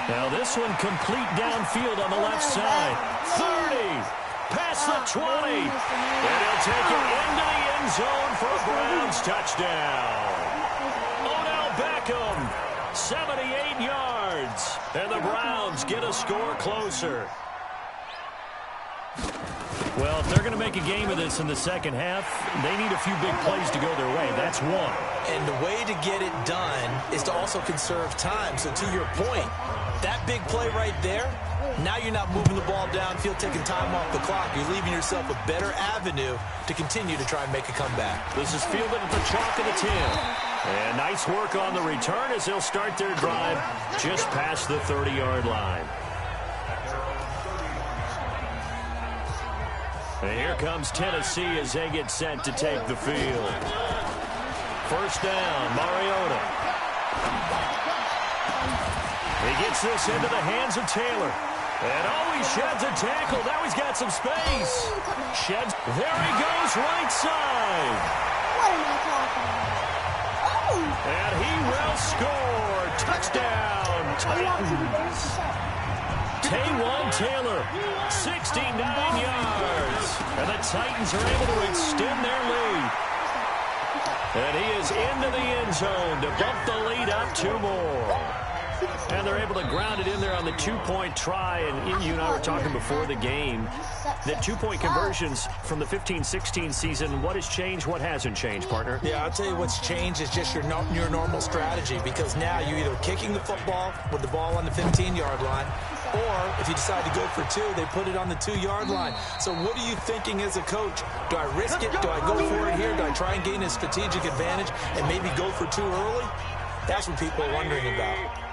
Now this one complete downfield on the left side. 30. Past the 20. And he'll take it into the end zone for a Browns touchdown. Odell Beckham, 78 yards. And the Browns get a score closer. Well, if they're going to make a game of this in the second half, they need a few big plays to go their way. That's one. And the way to get it done is to also conserve time. So to your point, that big play right there, now you're not moving the ball downfield, taking time off the clock. You're leaving yourself a better avenue to continue to try and make a comeback. This is fielded at the chalk of the 10. And nice work on the return as they'll start their drive just past the 30-yard line. And here comes Tennessee as they get set to take the field. First down, Mariota. He gets this into the hands of Taylor. And he sheds a tackle. Now he's got some space. Sheds. There he goes, right side. What am I talking about? And he will score. Touchdown, Titans. Taywan Taylor, 69 yards. And the Titans are able to extend their lead. And he is into the end zone to bump the lead up 2 more. And they're able to ground it in there on the 2-point try. And you and I were talking before the game that 2-point conversions from the 15-16 season, what has changed, what hasn't changed, partner? Yeah, I'll tell you what's changed is just your normal strategy, because now you're either kicking the football with the ball on the 15-yard line, or if you decide to go for 2, they put it on the 2-yard line. So what are you thinking as a coach? Do I risk it? Do I go for it here? Do I try and gain a strategic advantage and maybe go for 2 early? That's what people are wondering about.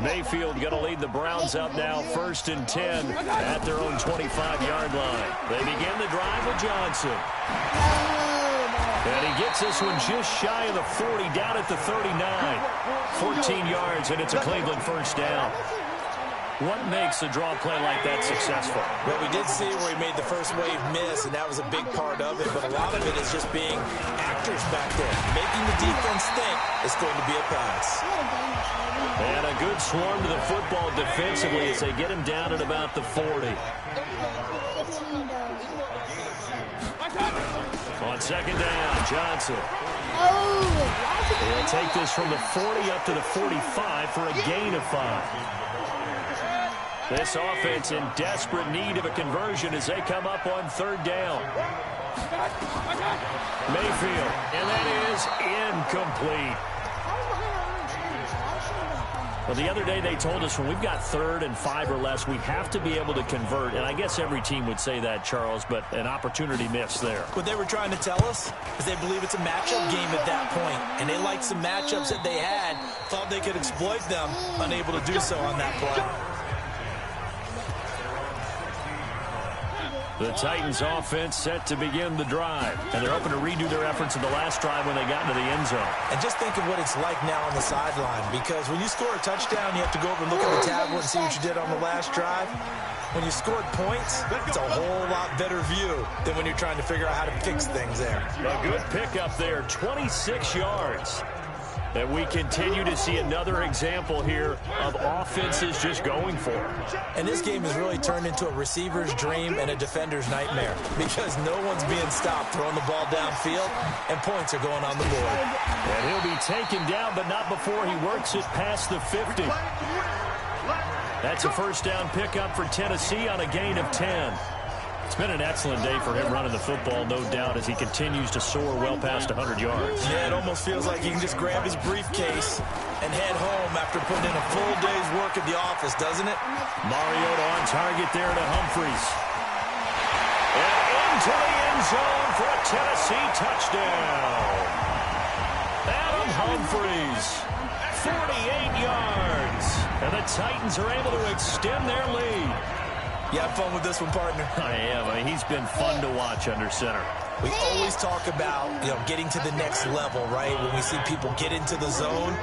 Mayfield going to lead the Browns up now, 1st and 10 at their own 25-yard line. They begin the drive with Johnson. And he gets this one just shy of the 40, down at the 39. 14 yards, and it's a Cleveland first down. What makes a draw play like that successful? Well, we did see where he made the first wave miss, and that was a big part of it. But a lot of it is just being actors back there, making the defense think it's going to be a pass. And a good swarm to the football defensively as they get him down at about the 40. On second down, Johnson. He'll take this from the 40 up to the 45 for a gain of 5. This offense in desperate need of a conversion as they come up on 3rd down. Mayfield, and that is incomplete. Well, the other day they told us when we've got 3rd and 5 or less, we have to be able to convert. And I guess every team would say that, Charles, but an opportunity missed there. What they were trying to tell us is they believe it's a matchup game at that point. And they liked some matchups that they had, thought they could exploit them, unable to do so on that play. The Titans offense set to begin the drive. And they're hoping to redo their efforts in the last drive when they got into the end zone. And just think of what it's like now on the sideline. Because when you score a touchdown, you have to go over and look at the tablet and see what you did on the last drive. When you scored points, it's a whole lot better view than when you're trying to figure out how to fix things there. A good pickup there, 26 yards. And we continue to see another example here of offenses just going for it. And this game has really turned into a receiver's dream and a defender's nightmare, because no one's being stopped throwing the ball downfield, and points are going on the board. And he'll be taken down, but not before he works it past the 50. That's a first down pickup for Tennessee on a gain of 10. It's been an excellent day for him running the football, no doubt, as he continues to soar well past 100 yards. Yeah, it almost feels like he can just grab his briefcase and head home after putting in a full day's work at the office, doesn't it? Mariota on target there to Humphries. And into the end zone for a Tennessee touchdown. Adam Humphries, 48 yards. And the Titans are able to extend their lead. You have fun with this one, partner? I am. I mean, he's been fun to watch under center. We always talk about, getting to the next level, right? When we see people get into the zone,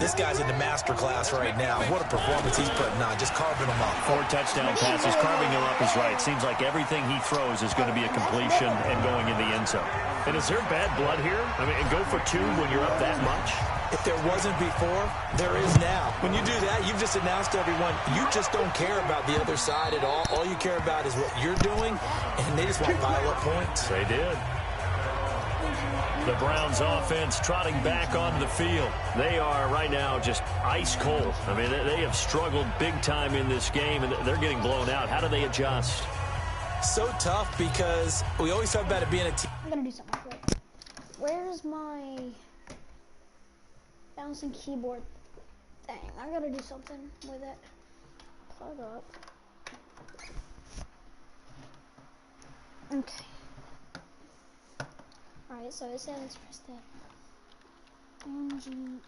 this guy's in the master class right now. What a performance he's putting on, just carving them up. 4 touchdown passes, carving him up is right. Seems like everything he throws is going to be a completion and going in the end zone. And is there bad blood here? I mean, go for 2 when you're up that much? If there wasn't before, there is now. When you do that, you've just announced to everyone, you just don't care about the other side at all. All you care about is what you're doing, and they just want to pile up points. They did. The Browns offense trotting back onto the field. They are right now just ice cold. I mean, they have struggled big time in this game, and they're getting blown out. How do they adjust? So tough because we always talk about it being a team. I'm gonna do something quick. Where's my bouncing keyboard thing? I gotta do something with it. Plug up. Okay. Alright, so it says press the NGE.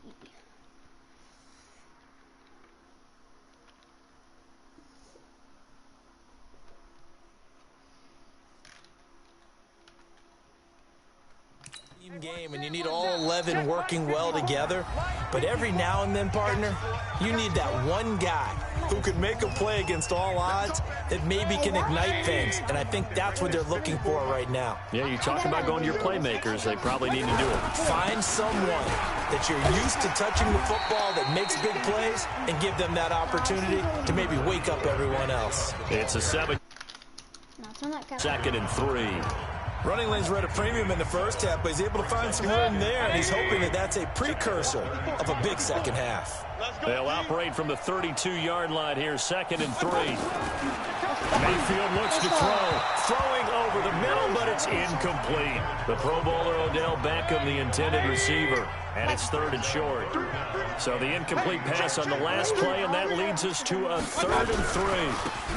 Game, and you need all 11 working well together, but every now and then, partner, you need that one guy who can make a play against all odds that maybe can ignite things, and I think that's what they're looking for right now. Yeah, you talk about going to your playmakers. They probably need to do it. Find someone that you're used to touching the football that makes big plays and give them that opportunity to maybe wake up everyone else. It's a 7. Second and 3. Running lanes were at a premium in the first half, but he's able to find some room there, and he's hoping that that's a precursor of a big second half. They'll operate from the 32-yard line here, second and 3. Mayfield looks to throw. Throwing over the middle, but it's incomplete. The Pro Bowler Odell Beckham, the intended receiver, and it's third and short. So the incomplete pass on the last play, and that leads us to a third and 3.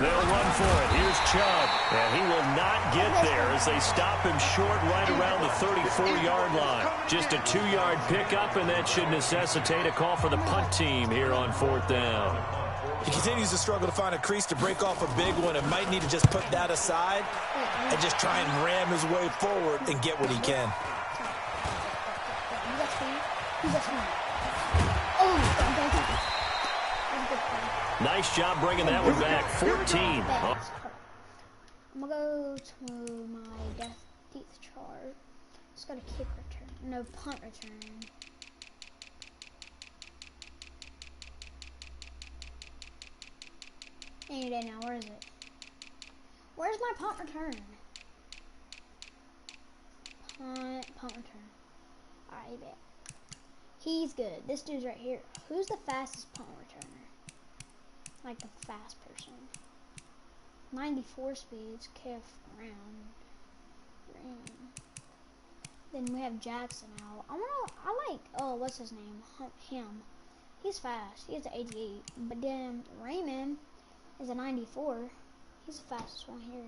They'll run for it. Here's Chubb, and he will not get there as they stop him short right around the 34-yard line. Just a 2-yard pickup, and that should necessitate a call for the punt team here on 4th down. He continues to struggle to find a crease to break off a big one and might need to just put that aside and just try and ram his way forward and get what he can. Nice job bringing that one back. 14. I'm going to go to my depth chart. Just got a kick return. No, punt return. Any day now, where is it? Where's my punt return? Punt return. Alright, bet. He's good. This dude's right here. Who's the fastest punt returner? Like the fast person. 94 speeds, Kev Brown. Then we have Jackson out. I like, oh, what's his name? Him. He's fast. He has an 88. But then Raymond is a 94. He's the fastest one here.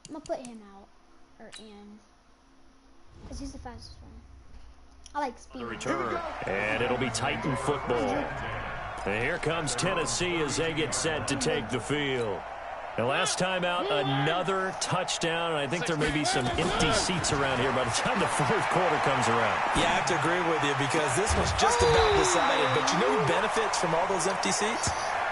I'm gonna put him out or in because he's the fastest one. I like speed. Return, and it'll be Titan football. And here comes Tennessee as they get set to take the field. And last time out, another touchdown. I think there may be some empty seats around here by the time the fourth quarter comes around. Yeah, I have to agree with you because this was just about decided. But you know who benefits from all those empty seats?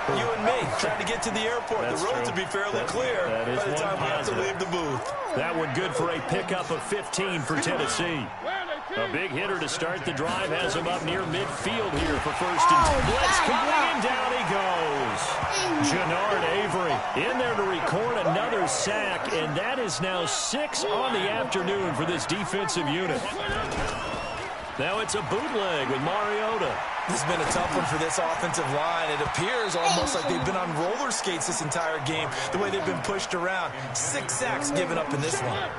You and me, trying to get to the airport. That's the road true. to be fairly clear by the time we have to leave the booth. That one good for a pickup of 15 for Tennessee. A big hitter to start the drive has him up near midfield here for first and 10. Blitz coming, and down he goes. Jannard Avery in there to record another sack, and that is now 6 on the afternoon for this defensive unit. Now it's a bootleg with Mariota. This has been a tough one for this offensive line. It appears almost like they've been on roller skates this entire game, the way they've been pushed around. 6 sacks given up in this one.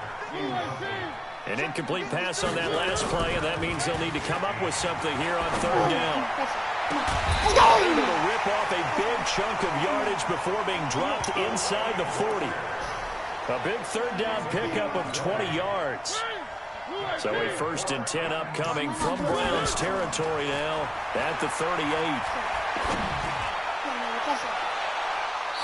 An incomplete pass on that last play, and that means they'll need to come up with something here on third down. Able to rip off a big chunk of yardage before being dropped inside the 40. A big third down pickup of 20 yards. So a first and 10 upcoming from Browns territory now at the 38.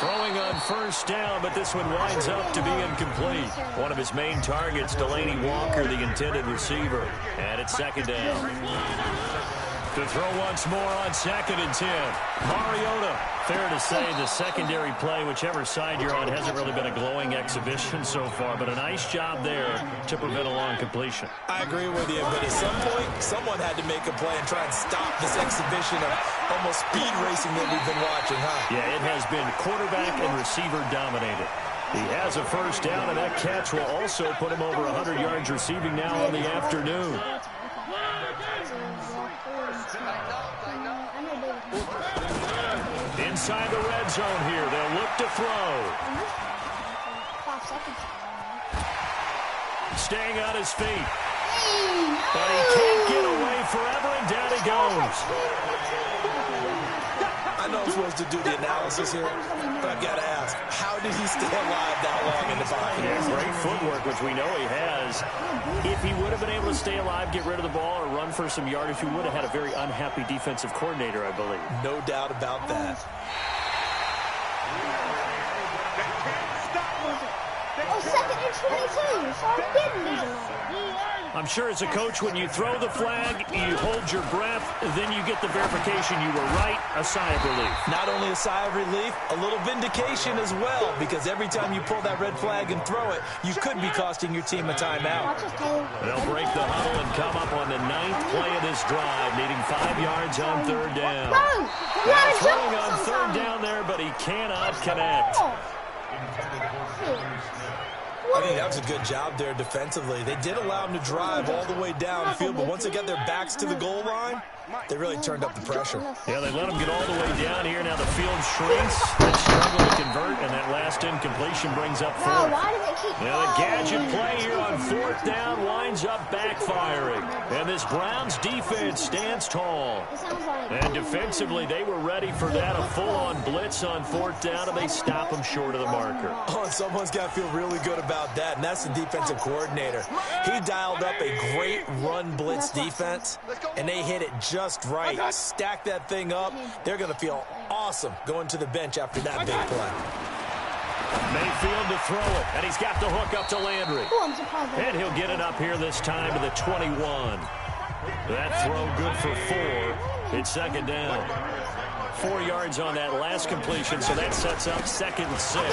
Throwing on first down, but this one winds up to be incomplete. One of his main targets, Delaney Walker, the intended receiver. And it's second down. To throw once more on second and 10. Mariota Fair to say the secondary play, whichever side you're on, hasn't really been a glowing exhibition so far, but a nice job there to prevent a long completion. I agree with you, but at some point, someone had to make a play and try and stop this exhibition of almost speed racing that we've been watching, huh? Yeah, it has been quarterback and receiver dominated. He has a first down, and that catch will also put him over 100 yards receiving now on the afternoon. Inside the red zone here, they'll look to throw. 5 seconds. Staying on his feet. But he can't get away forever, and down he goes. I know I'm supposed to do the analysis here, but I've got to ask, how did he stay alive that long in the pocket? Yeah, great footwork, which we know he has. If he would have been able to stay alive, get rid of the ball, or run for some yardage, he would have had a very unhappy defensive coordinator, I believe. No doubt about that. Oh, 2nd and 22, so I didn't lose a lot. I'm sure as a coach, when you throw the flag, you hold your breath, then you get the verification you were right, a sigh of relief. Not only a sigh of relief, a little vindication as well, because every time you pull that red flag and throw it, you could be costing your team a timeout. They'll break the huddle and come up on the 9th play of this drive, needing 5 yards on 3rd down. Now throwing on 3rd down there, but he cannot connect. I think that was a good job there defensively. They did allow him to drive all the way downfield, but once they got their backs to the goal line, they really turned up the pressure. Yeah, they let him get all the way down here. Now the field shrinks. They struggle to convert, and that last incompletion brings up 4th. Now the gadget play here on 4th down winds up backfiring. And this Browns defense stands tall. And defensively, they were ready for that, a full-on blitz on 4th down, and they stop him short of the marker. Oh, and someone's got to feel really good about that, and that's the defensive coordinator. He dialed up a great run blitz defense, and they hit it just right. Stack that thing up. They're going to feel awesome going to the bench after that big play. Mayfield to throw it, and he's got the hook up to Landry. And he'll get it up here this time to the 21. That throw good for 4. It's 2nd down. 4 yards on that last completion, so that sets up 2nd and 6.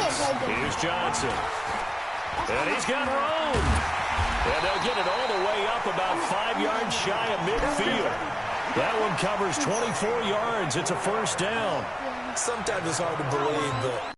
Here's Johnson. And he's got room. And they'll get it all the way up about 5 yards shy of midfield. That one covers 24 yards. It's a 1st down. Sometimes it's hard to believe, but